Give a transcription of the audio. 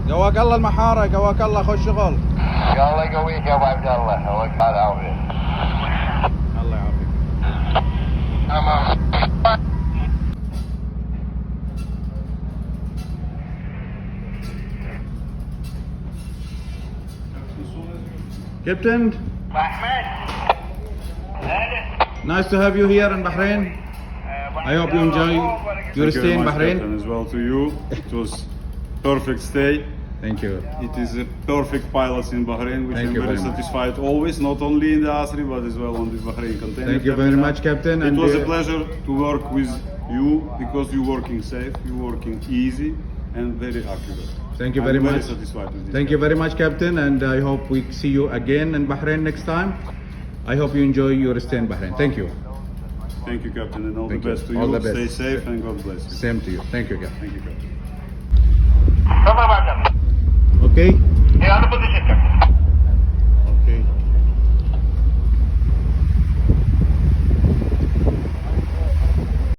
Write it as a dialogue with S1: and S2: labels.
S1: قواك الله المحارة، قواك الله خش شغل.
S2: الله يقويك يا ابو عبد الله، الله يعافيك.
S1: الله يعافيك.
S2: تمام.
S1: Captain, nice to have you here in Bahrain. I hope you enjoy your stay in Bahrain.
S3: Captain, as well to you. It was perfect stay.
S1: Thank you.
S3: It is a perfect pilot in Bahrain, which
S1: Thank
S3: I'm
S1: you
S3: very
S1: very much.
S3: satisfied always, not only in the Asri but as well on the Bahrain container.
S1: Thank you very much, Captain.
S3: It
S1: and,
S3: was a pleasure to work with you because you're working safe, you're working easy and very accurate.
S1: Thank you very
S3: I'm
S1: much.
S3: Very satisfied with this.
S1: Thank you very much, Captain, and I hope we see you again in Bahrain next time. I hope you enjoy your stay in Bahrain. Thank you.
S3: Thank you, Captain, and all
S1: Thank
S3: the
S1: you.
S3: best to
S1: All
S3: you.
S1: the best.
S3: Stay safe and God bless you.
S1: Same to you. Thank you, Captain.
S3: Thank you, Captain.
S2: تمام يا معلم.
S1: Okay.
S2: انا بدي